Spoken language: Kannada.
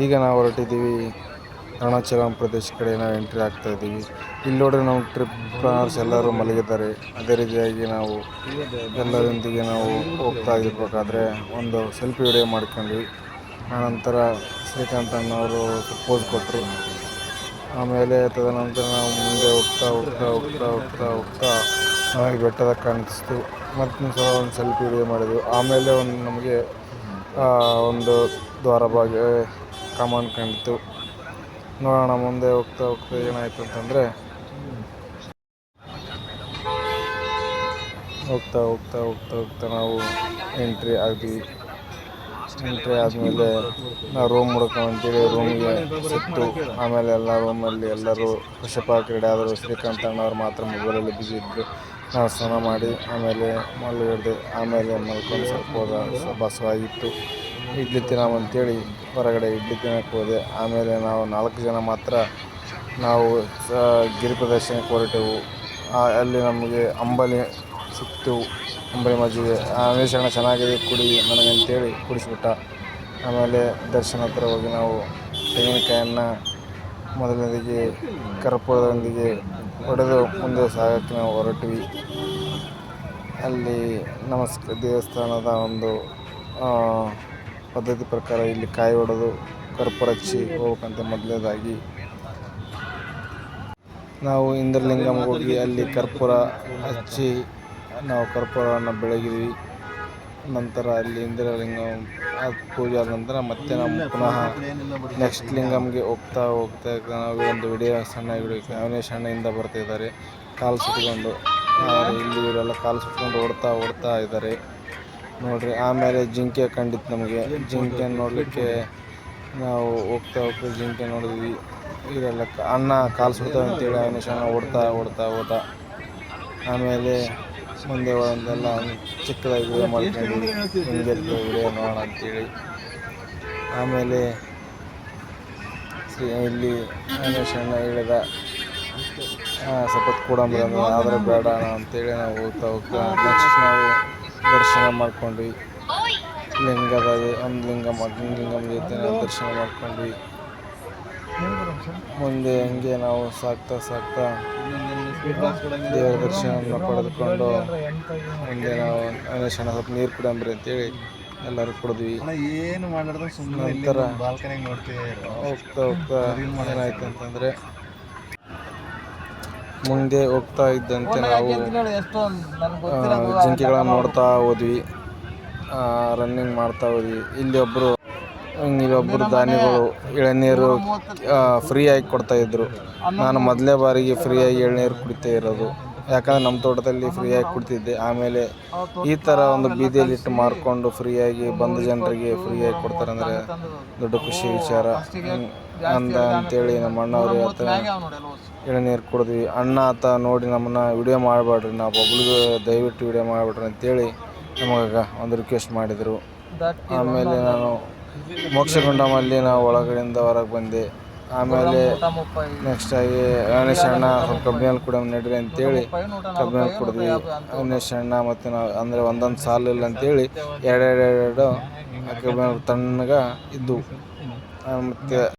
ಈಗ ನಾವು ಹೊರಟಿದ್ದೀವಿ ಅರುಣಾಚಲಂ ಪ್ರದೇಶ ಕಡೆ ನಾವು ಎಂಟ್ರಿ ಆಗ್ತಾ ಇದ್ದೀವಿ. ಇಲ್ಲಿ ನೋಡ್ರಿ ನಾವು ಟ್ರಿಪ್ ಪ್ಲಾನರ್ಸ್ ಎಲ್ಲರೂ ಮಲಗಿದ್ದಾರೆ. ಅದೇ ರೀತಿಯಾಗಿ ನಾವು ಎಲ್ಲರೊಂದಿಗೆ ನಾವು ಹೋಗ್ತಾ ಇರಬೇಕಾದ್ರೆ ಒಂದು ಸೆಲ್ಫಿ ವಿಡಿಯೋ ಮಾಡ್ಕೊಂಡ್ವಿ. ಆನಂತರ ಶ್ರೀಕಾಂತ್ ಅಣ್ಣವರು ಪೋಸ್ ಕೊಟ್ಟರು. ಆಮೇಲೆ ತದನಂತರ ನಾವು ಮುಂದೆ ಹೋಗ್ತಾ ನಮಗೆ ಬೆಟ್ಟದ ಕಾಣಿಸ್ತು. ಮತ್ತು ಒಂದು ಸೆಲ್ಫಿ ವಿಡಿಯೋ ಮಾಡಿದ್ವಿ. ಆಮೇಲೆ ನಮಗೆ ಒಂದು ದ್ವಾರಬಾಗಿ ಕಮಾನ್ ಕಂಡಿತು. ನೋಡೋಣ ಮುಂದೆ ಹೋಗ್ತಾ ಏನಾಯ್ತು ಅಂತಂದರೆ ಹೋಗ್ತಾ ನಾವು ಎಂಟ್ರಿ ಆದ್ವಿ. ಎಂಟ್ರಿ ಆದಮೇಲೆ ನಾವು ರೂಮ್ ಹುಡ್ಕೊಂತೇಳಿ ರೂಮಿಗೆ ಸಿಕ್ತು. ಆಮೇಲೆ ಎಲ್ಲ ರೂಮಲ್ಲಿ ಎಲ್ಲರೂ ಫ್ರೆಶಪ್ ಆಗಿ ರೆಡಿ ಆದರು. ಶ್ರೀಕಾಂತ್ ಅಣ್ಣವ್ರು ಮಾತ್ರ ಮೊಬೈಲಲ್ಲಿ ಬಿಸಿ ಇದ್ದರು. ನಾವು ಸ್ನಾನ ಮಾಡಿ ಆಮೇಲೆ ಮಲಗಿದ್ದೆ. ಆಮೇಲೆ ಮಲ್ಕೊಂಡು ಸ್ವಲ್ಪ ಬಸವಾಗಿತ್ತು. ಇಡ್ಲಿ ತಿನ್ನೋಮಂತೇಳಿ ಹೊರಗಡೆ ಇಡ್ಲಿ ತಿನ್ನೋಕ್ಕೆ ಹೋದೆ. ಆಮೇಲೆ ನಾವು 4 ಜನ ಮಾತ್ರ ನಾವು ಗಿರಿ ಪ್ರದರ್ಶನಕ್ಕೆ ಹೊರಟೆವು. ಅಲ್ಲಿ ನಮಗೆ ಅಂಬಲಿ ಸಿಕ್ತು. ಅಂಬಲಿ ಮಜ್ಜಿಗೆ ಅನ್ವೇಷಣೆ ಚೆನ್ನಾಗಿದೆ ಕುಡಿ ನನಗಂತೇಳಿ ಕುಡಿಸ್ಬಿಟ್ಟ. ಆಮೇಲೆ ದರ್ಶನ ಹತ್ರ ಹೋಗಿ ನಾವು ತೆಂಗಿನಕಾಯನ್ನು ಮೊದಲನೇದಾಗಿ ಕರ್ಪೂರದೊಂದಿಗೆ ಹೊಡೆದು ಮುಂದೆ ಸಾಗೋಕ್ಕೆ ನಾವು ಹೊರಟ್ವಿ. ಅಲ್ಲಿ ದೇವಸ್ಥಾನದ ಒಂದು ಪದ್ಧತಿ ಪ್ರಕಾರ ಇಲ್ಲಿ ಕಾಯಿ ಹೊಡೆದು ಕರ್ಪೂರ ಹಚ್ಚಿ ಹೋಗ್ಬೇಕಂತ ಮೊದಲನೇದಾಗಿ ನಾವು ಇಂದ್ರಲಿಂಗಮ್ಗೆ ಹೋಗಿ ಅಲ್ಲಿ ಕರ್ಪೂರ ಹಚ್ಚಿ ನಾವು ಕರ್ಪೂರವನ್ನು ಬೆಳಗಿದ್ವಿ. ನಂತರ ಅಲ್ಲಿ ಇಂದ್ರಲಿಂಗಂ ಪೂಜೆ ಆದ ನಂತರ ಮತ್ತೆ ನಾವು ಪುನಃ ನೆಕ್ಸ್ಟ್ ಲಿಂಗಮ್ಗೆ ಹೋಗ್ತಾ ನಾವು ಒಂದು ವಿಡಿಯೋ ಸಣ್ಣ ವಿಡಿಯೋ ಅನ್ವೇಷಣೆಯಿಂದ ಬರ್ತಾಯಿದ್ದಾರೆ ಕಾಲು ಸುಟ್ಕೊಂಡು. ಇಲ್ಲಿ ಇವರೆಲ್ಲ ಕಾಲು ಸುಟ್ಕೊಂಡು ಓಡ್ತಾ ಇದ್ದಾರೆ ನೋಡ್ರಿ. ಆಮೇಲೆ ಜಿಂಕೆ ಕಂಡಿತ್ತು ನಮಗೆ. ಜಿಂಕೆಯನ್ನು ನೋಡಲಿಕ್ಕೆ ನಾವು ಹೋಗ್ತಾ ಜಿಂಕೆ ನೋಡಿದ್ವಿ. ಇವರೆಲ್ಲ ಅಣ್ಣ ಕಾಲು ಸುಡ್ತಾವೆ ಅಂತೇಳಿ ಅನ್ವೇಷಣೆ ಓಡ್ತಾ ಆಮೇಲೆ ಮುಂದೆ ಒಂದೆಲ್ಲ ಚಿಕ್ಕದಾಗಿ ವಿಡಿಯೋ ಮಾಡ್ಕೊಂಡ್ವಿ. ಹಿಂಗಿರ್ತದೆ ವಿಡಿಯೋ ನೋಡೋಣ ಅಂತೇಳಿ. ಆಮೇಲೆ ಇಲ್ಲಿ ಅನ್ವೇಷಣೆ ಹೇಳಿದ ಸ್ವಲ್ಪ ಕೂಡಂಬ ಆದರೆ ಬೇಡ ಅಂತೇಳಿ ನಾವು ಹೋಗ್ತಾ ನೆಕ್ಸ್ಟ್ ನಾವು ದರ್ಶನ ಮಾಡ್ಕೊಂಡ್ವಿ. ಲಿಂಗದ ಒಂದು ಲಿಂಗಂ ಜೊತೆ ನಾವು ದರ್ಶನ ಮಾಡ್ಕೊಂಡ್ವಿ. ಮುಂದೆ ಹಂಗೆ ನಾವು ಸಾಗ್ತಾ ದೇವರ ದರ್ಶನವನ್ನು ಪಡೆದುಕೊಂಡು ಮುಂದೆ ನಾವು ಅನ್ವೇಷಣೆ ಸ್ವಲ್ಪ ನೀರು ಕುಡಿಯಂಬ್ರಿ ಅಂತೇಳಿ ಎಲ್ಲರೂ ಕುಡಿದ್ವಿ. ನಂತರ ಹೋಗ್ತಾ ಏನಾಯ್ತು ಅಂತಂದರೆ ಮುಂದೆ ಹೋಗ್ತಾ ಇದ್ದಂತೆ ನಾವು ಜಿಂಕೆಗಳನ್ನು ನೋಡ್ತಾ ಹೋದ್ವಿ. ರನ್ನಿಂಗ್ ಮಾಡ್ತಾ ಹೋದ್ವಿ. ಇಲ್ಲೊಬ್ಬರು ದಾನಿಗಳು ಎಳನೀರು ಫ್ರೀಯಾಗಿ ಕೊಡ್ತಾಯಿದ್ರು. ನಾನು ಮೊದಲನೇ ಬಾರಿಗೆ ಫ್ರೀಯಾಗಿ ಎಳನೀರು ಕುಡಿತಾ ಇರೋದು. ಯಾಕಂದರೆ ನಮ್ಮ ತೋಟದಲ್ಲಿ ಫ್ರೀಯಾಗಿ ಕುಡ್ತಿದ್ದೆ. ಆಮೇಲೆ ಈ ಥರ ಒಂದು ಬೀದಿಯಲ್ಲಿಟ್ಟು ಮಾರ್ಕೊಂಡು ಫ್ರೀಯಾಗಿ ಬಂದ ಜನರಿಗೆ ಫ್ರೀಯಾಗಿ ಕೊಡ್ತಾರಂದರೆ ದೊಡ್ಡ ಖುಷಿ ವಿಚಾರ ಅಂತೇಳಿ ನಮ್ಮ ಅಣ್ಣವ್ರು ಹೇಳ್ತಾರೆ. ಎಳನೀರು ಕುಡಿದ್ವಿ. ಅಣ್ಣ ಆತ ನೋಡಿ ನಮ್ಮನ್ನು ವಿಡಿಯೋ ಮಾಡಬೇಡ್ರಿ, ನಾವು ಒಬ್ಳಿಗೆ ದಯವಿಟ್ಟು ವಿಡಿಯೋ ಮಾಡಿಬಿಡ್ರಿ ಅಂತೇಳಿ ನಮಗೆ ಒಂದು ರಿಕ್ವೆಸ್ಟ್ ಮಾಡಿದರು. ಆಮೇಲೆ ನಾನು ಮೋಕ್ಷಗುಂಡಮಲ್ಲಿ ನಾವು ಒಳಗಡೆಯಿಂದ ಹೊರಗೆ ಬಂದೆ. ಆಮೇಲೆ ನೆಕ್ಸ್ಟ್ ಆಗಿ ಗಣೇಶ ಅಣ್ಣ ಸ್ವಲ್ಪ ಕಬ್ಬಿನಲ್ಲಿ ಕೂಡ ನಡ್ರಿ ಅಂತೇಳಿ ಕಬ್ಬಿನಲ್ಲಿ ಕುಡಿದ್ವಿ. ಗಣೇಶ ಅಣ್ಣ ಮತ್ತು ನಾವು ಅಂದರೆ ಒಂದೊಂದು ಸಾಲು ಇಲ್ಲ ಅಂತೇಳಿ ಎರಡು ಕಬ್ಬಿನಲ್ಲಿ ತಣ್ಣಗೆ ಇದ್ದವು. ಮತ್ತು